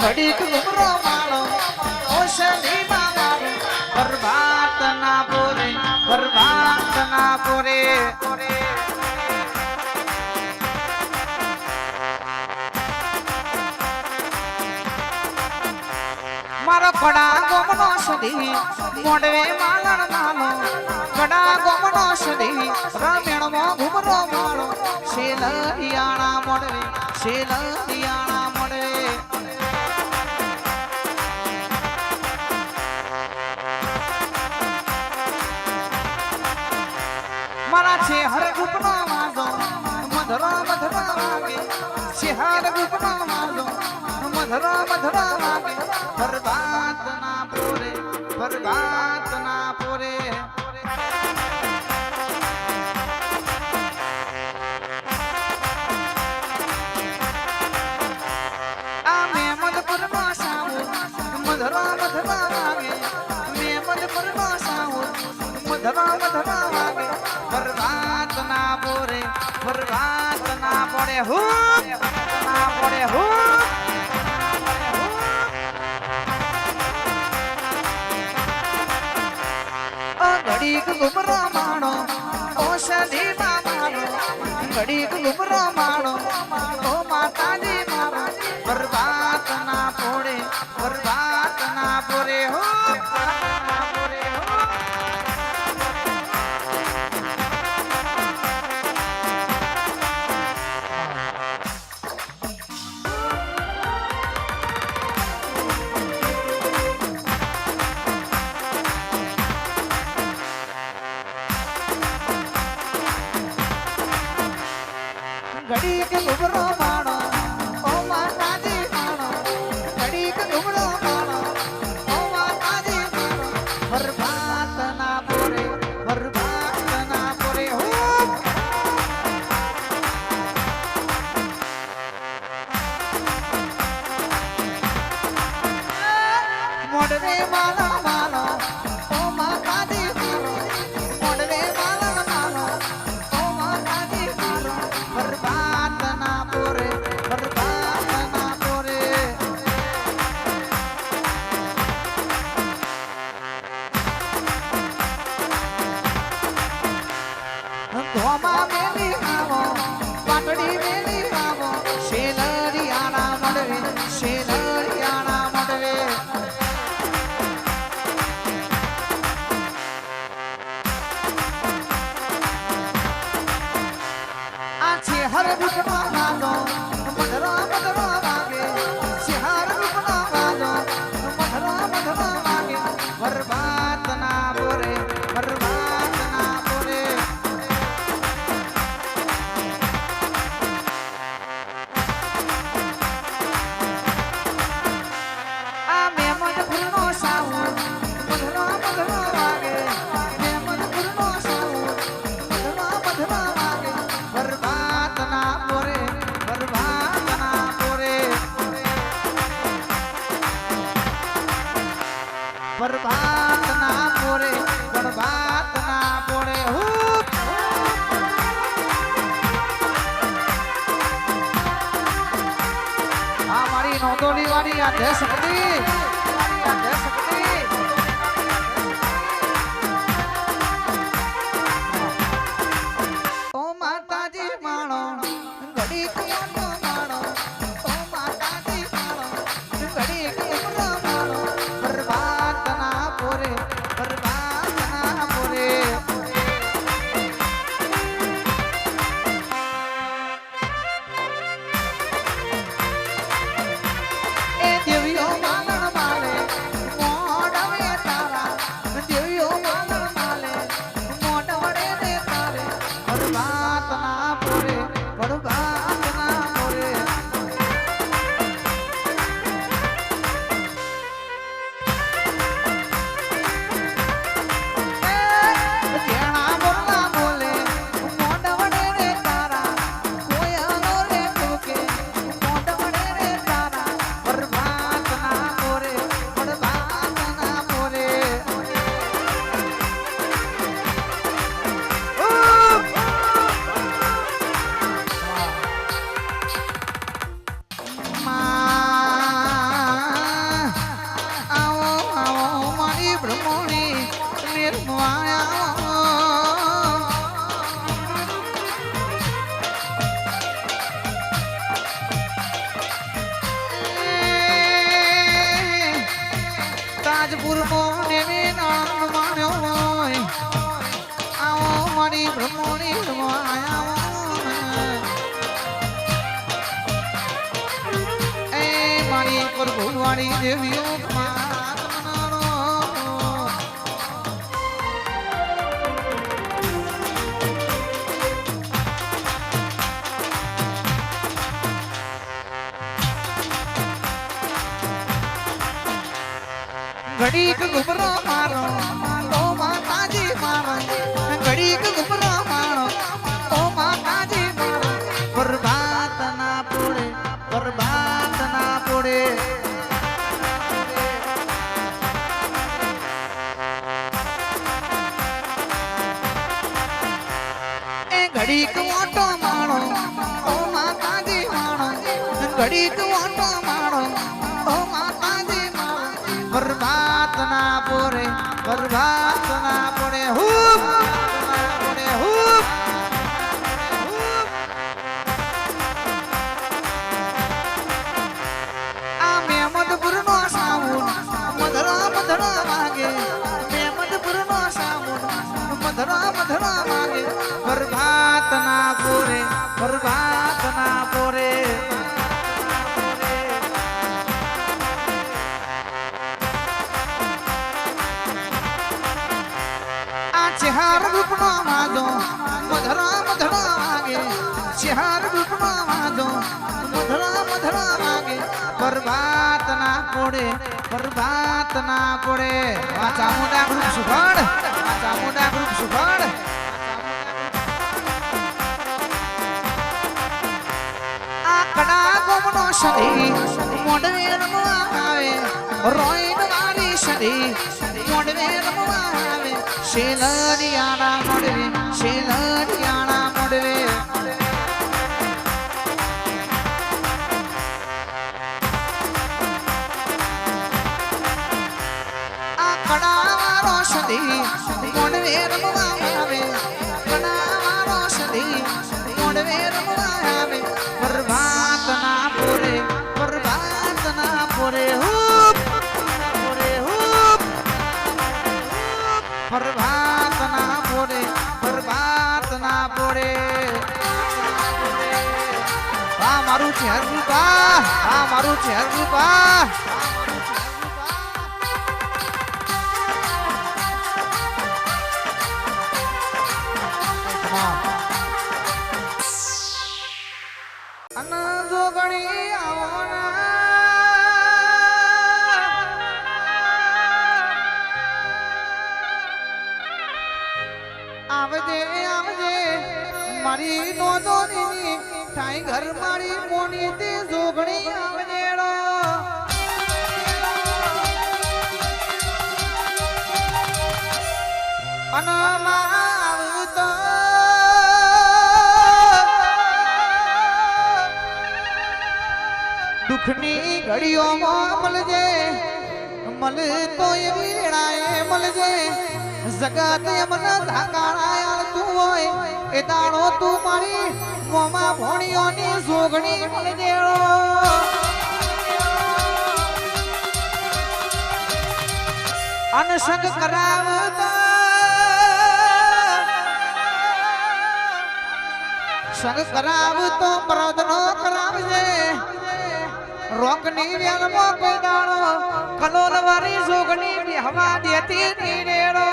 ઘડીક ગુમરો માળો ઓશની મારો બરબાદ ના પોરે બરબાદ ના પોરે મારો કડા ગોમનો સદી મોડવે માલણ માલો કડા ગોમનો સદી રામેણમો ઘુમરો માળો શેલરિયાણા મોડવે શેલરિયાણા મોડવે મારા છે હર રૂપનો વાંધો મધરો મધરો વાગે છે હર રૂપનો વાંધો મધરો મધરો વાગે બરબાદ ના પોરે બરબાદ ના પોરે આ મેમદપુર નો સાવો મધરો મધરો વાગે મેમદપુર નો સાવો મધરો મધરો વાગે બરબાદ ના પોરે બરબાદ ના પડે હો ના પડે હો ઘડીક ગુમરો માણો ઓષધી મારો ઘડીક ગુમરો માણો ઓ માતાજી મારો બરબાદ ના પોડે બરબાદ ના પોરે હો ના પોરે હો ઘડીક ગુમરો માણો ઓ માતાજી માણો ઘડીક ગુમરો માણો ઓ માતાજી માણો બરબાદ ના પોરે બરબાદ ના પોરે હો મોડવે માલા માલો ઓ માતાજી મારો મોડવે માલા માલો ઓ માતાજી મારો બરબાદ ના પોરે બરબાદ ના પોરે ધોમા મેલી આવો પાટડી મેલી આવો શેલરિયાણા મળવે શેલરિયાણા મળવે આ છે હર રૂપનો વાલો મધરો મધરો વાગે છે હર રૂપનો વાલો મધરો મધરો વાગે બરબાદ ના પોરે બરબાદ ના પોરે આ મેમન ફૂલનો સાવો મધરો મધરો વાગે મેમન ફૂલનો સાવો મધરો મધરો વાગે બરબાદ ના પોરે બરબાદ ના પોરે બરબાદ ના પોરે બરબાદ ના પોરે આ મારી નોંધોલી વાળી આ જય શક્તિ આ જય શક્તિ ઓ માતાજી માણો ઘડીક ગુમરો માણો ઓ માતાજી માણો ઘડીક ગુમરો માણો બરબાદ ના પોરે બરબાદ ના પોરે એ દેવીઓ માલણ માળે ભ્રમણી નિર્માયા તાજપુર મોને નામ માન્યો હોય આવો મારી ભ્રમણી નિર્માયા મારી પ્રભુવાળી દેવીઓ ઘડીક ગુબરો મારો ઓ માતાજી મારો ઘડીક ગુબરો મારો ઓ માતાજી મારો બરબાદ ના પોડે બરબાદ ના પોડે એ ઘડીક ઓટો મારો ઓ માતાજી મારો ઘડીક ઓટો મારો ઓ માતાજી મારો બરબાદ ના પોરે બરબાદ ના પોડે હૂબ પોડે હૂબ આ મેમદપુર નો સાવન મધરા મધરા વાગે મેમદપુર નો સાવન મધરા મધરા વાગે બરબાદ ના પોરે બરબાદ ના પોરે ચિહાર રૂપનો વાજો મધરા મધરા વાગે ચિહાર રૂપનો વાજો મધરા મધરા વાગે બરબાદ ના પોડે બરબાદ ના પોડે આ ચામુંડા ગ્રુપ સુભાડ આ ચામુંડા ગ્રુપ સુભાડ આ કડા ગોમનો સડી મોડવેર નો આવે રોઈન વારી સડી મોડવેર નો આવે શેલડિયાણા મોડવે શેલડિયાણા મોડવે આ કડાવાળો સદી મોડવે રમવા આવે કડાવાળો સદી મોડવે રમવા આવે બરબાદ ના પોરે બરબાદ ના પોરે હૂબ પોરે હૂબ બરબાદ ના પોરે બરબાદ ના પોરે આ મારું છે હરરૂપા આ મારું છે હરરૂપા અન જોગણી આવના આવજે આવજે મારી નોંધોની ઠાઈ ઘર મારી મોની તે જોગણી આવજેડો અનમાં આવતો દુઃખની ઘડીઓમાં મળજે મળે તો એવી વેળાએ મળજે જગત એમને ધાકાળાયા તું હોય એ દાડો તું મારી મોમાં ભોણીઓની જોગણી મળજેડો અનસંગ કરાવતા સંગ કરાવતો મરદનો કરાવજે રોકની વેલમાં કોઈ દાડો કલોલ વારી જોગણી હવા દેતી નીરેડો